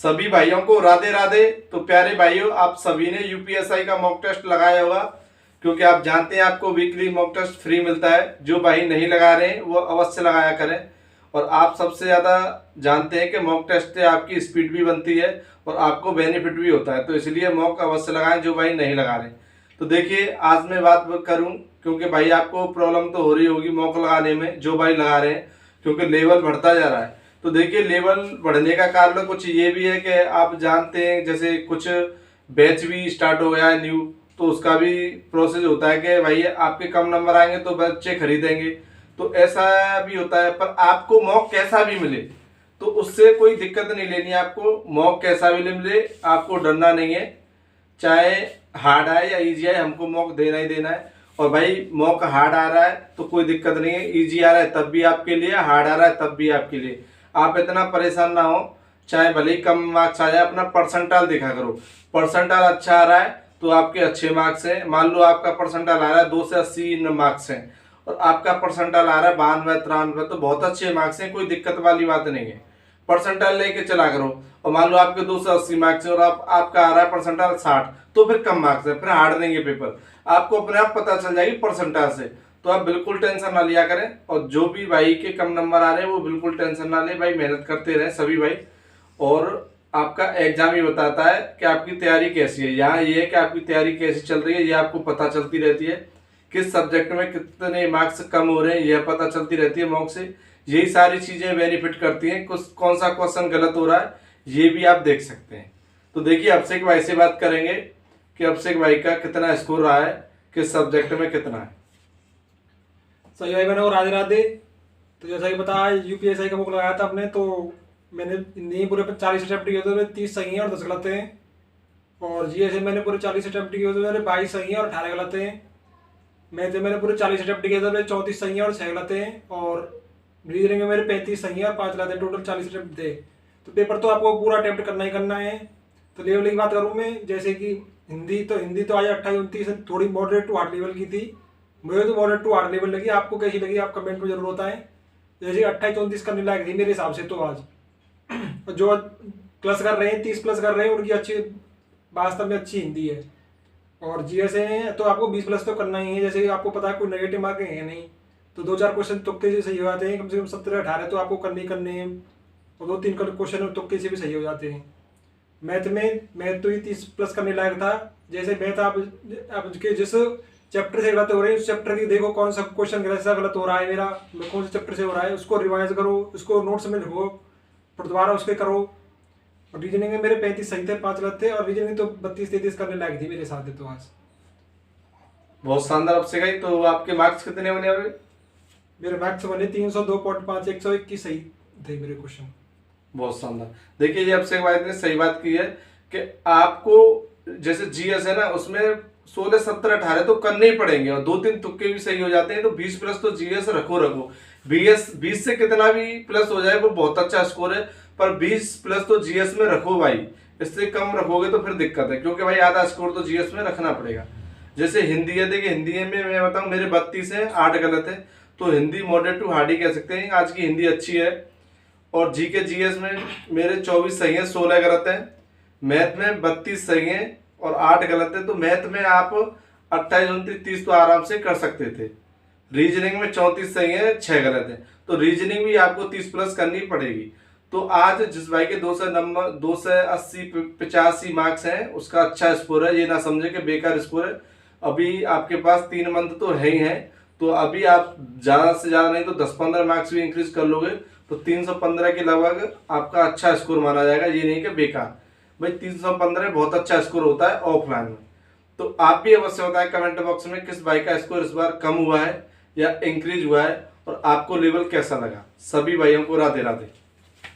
सभी भाइयों को राधे राधे। तो प्यारे भाइयों, आप सभी ने यूपीएसआई का मॉक टेस्ट लगाया होगा, क्योंकि आप जानते हैं आपको वीकली मॉक टेस्ट फ्री मिलता है। जो भाई नहीं लगा रहे हैं वो अवश्य लगाया करें। और आप सबसे ज़्यादा जानते हैं कि मॉक टेस्ट से आपकी स्पीड भी बनती है और आपको बेनिफिट भी होता है, तो इसलिए मॉक अवश्य लगाएं जो भाई नहीं लगा रहे। तो देखिए, आज मैं बात करूं क्योंकि भाई आपको प्रॉब्लम तो हो रही होगी मॉक लगाने में, जो भाई लगा रहे हैं, क्योंकि लेवल बढ़ता जा रहा है। तो देखिए, लेवल बढ़ने का कारण कुछ ये भी है कि आप जानते हैं जैसे कुछ बैच भी स्टार्ट हो गया है न्यू, तो उसका भी प्रोसेस होता है कि भाई आपके कम नंबर आएंगे तो बच्चे खरीदेंगे, तो ऐसा भी होता है। पर आपको मॉक कैसा भी मिले तो उससे कोई दिक्कत नहीं लेनी है। आपको मॉक कैसा भी मिले, आपको डरना नहीं है। चाहे हार्ड आए या इजी आए, हमको मॉक देना ही देना है। और भाई मॉक हार्ड आ रहा है तो कोई दिक्कत नहीं है, इजी आ रहा है तब भी आपके लिए, हार्ड आ रहा है तब भी आपके लिए। आप इतना परेशान ना हो, चाहे भले ही कम मार्क्स आ जाए, अपना परसेंटाइल देखा करो। परसेंटाइल अच्छा आ रहा है तो आपके अच्छे मार्क्स हैं। मान लो आपका परसेंटाइल आ रहा है 2 से 80 मार्क्स हैं और आपका परसेंटाइल आ रहा है 92 93, तो बहुत अच्छे मार्क्स हैं, कोई दिक्कत वाली बात नहीं है। परसेंटाइल लेके चला करो। और मान लो आपके 2 से 80 मार्क्स है और आपका आ रहा है परसेंटाइल 60, तो फिर कम मार्क्स है, फिर हार्ड नहीं है पेपर। आपको अपने आप पता चल जाएगी परसेंटाइल से। तो आप बिल्कुल टेंशन ना लिया करें। और जो भी भाई के कम नंबर आ रहे हैं वो बिल्कुल टेंशन ना ले भाई, मेहनत करते रहे सभी भाई। और आपका एग्जाम ही बताता है कि आपकी तैयारी कैसी है। यहाँ ये है कि आपकी तैयारी कैसी चल रही है, ये आपको पता चलती रहती है। किस सब्जेक्ट में कितने मार्क्स कम हो रहे हैं यह पता चलती रहती है मॉक से। यही सारी चीजें बेनिफिट करती हैं। कुछ कौन सा क्वेश्चन गलत हो रहा है ये भी आप देख सकते हैं। तो देखिए, अभिषेक भाई से बात करेंगे कि अभिषेक भाई का कितना स्कोर रहा है, किस सब्जेक्ट में कितना है। सही भाई, मैंने और राधे राधे। तो जैसा कि पता यूपीएसआई का बुक लगाया था अपने, तो मैंने नहीं पूरे 40 अटेम्प्ट किए थे, 30 सही हैं और 10 गलत हैं। और जीएस मैंने पूरे 40 अटेम्प्ट किए थे, मेरे 22 सही हैं और 18 गलत हैं। मैथ में मैंने पूरे 40 अटेम्प्ट किए थे, मेरे 34 सही हैं और 6 गलत हैं। और रीजनिंग में मेरे 35 सही हैं और 5 गलत हैं। टोटल 40 अटेम्प्ट थे। तो पेपर तो आपको पूरा अटेम्प्ट करना ही करना है। तो लेवल की बात करूँ मैं, जैसे कि हिंदी तो आज 28 29 थोड़ी मॉडरेट टू हार्ड लेवल की थी। मुझे तो मॉडरेट टू हार्ड लेवल लगी, आपको कैसी लगी आप कमेंट में जरूर बताएं। जैसे 28 29 करने लायक थी मेरे हिसाब से तो आज। जो प्लस कर रहे हैं 30 प्लस कर रहे हैं उनकी अच्छी, वास्तव में अच्छी हिंदी है। और जीएस है तो आपको 20 प्लस तो करना ही है। जैसे आपको पता है कोई नेगेटिव मार्क है नहीं, तो 2-4 क्वेश्चन तुक्के से सही हो जाते हैं। कम से कम 17-18 तो आपको करने हैं और 2-3 क्वेश्चन तुक्के से भी सही हो जाते हैं। मैथ तो ये 30 प्लस करने लायक था। जैसे मैथ आप जिस चैप्टर से गलत हो रहे हैं उस चैप्टर की देखो कौन सा क्वेश्चन गलत हो रहा है मेरा, कौन से चैप्टर से हो रहा है, उसको रिवाइज करो, उसको नोट्स में लिखो, फिर दोबारा उसके करो। और रीजनिंग में मेरे 35 सही थे, 5 गलत थे। और रीजनिंग तो 32-33 करने लायक थी मेरे साथ तो आज। बहुत शानदार अभिषेक भाई। तो आपके मार्क्स कितने बने अभी? मेरे मार्क्स बने 302.5, 121 सही थे मेरे क्वेश्चन। बहुत शानदार। देखिए, ये अभिषेक भाई ने सही बात की है कि आपको जैसे जीएस है ना, उसमें 16 17 18 तो करने ही पड़ेंगे और 2-3 तुक्के भी सही हो जाते हैं। तो 20 प्लस तो जीएस रखो। 20 से कितना भी प्लस हो जाए वो बहुत अच्छा स्कोर है, पर 20 प्लस तो जीएस में रखो भाई। इससे कम रखोगे तो फिर दिक्कत है, क्योंकि भाई आधा स्कोर तो जीएस में रखना पड़ेगा। जैसे हिंदी है, देखिए हिंदी में मैं बताऊं मेरे 32 है, 8 गलत है, तो हिंदी मॉडरेट टू हार्ड ही कह सकते हैं। आज की हिंदी अच्छी है। और जीके जीएस में मेरे 24 सही है, 16 गलत है। मैथ में 32 सही है और 8 गलत है। तो मैथ में आप 28 29 30 तो आराम से कर सकते थे। रीजनिंग में 34 सही है, 6 गलत है। तो रीजनिंग भी आपको 30 प्लस करनी पड़ेगी। तो आज जिस भाई के 2 से 80 85 मार्क्स हैं उसका अच्छा स्कोर है। ये ना समझे कि बेकार स्कोर है। अभी आपके पास 3 मंथ तो है ही है, तो अभी आप ज़्यादा से ज़्यादा नहीं तो 10-15 मार्क्स भी इंक्रीज कर लोगे तो 315 के लगभग आपका अच्छा स्कोर माना जाएगा। ये नहीं कि बेकार। भाई 315 बहुत अच्छा स्कोर होता है ऑफलाइन में। तो आप भी अवश्य बताएं कमेंट बॉक्स में किस भाई का स्कोर इस बार कम हुआ है या इंक्रीज हुआ है और आपको लेवल कैसा लगा। सभी भाइयों को राधे राधे।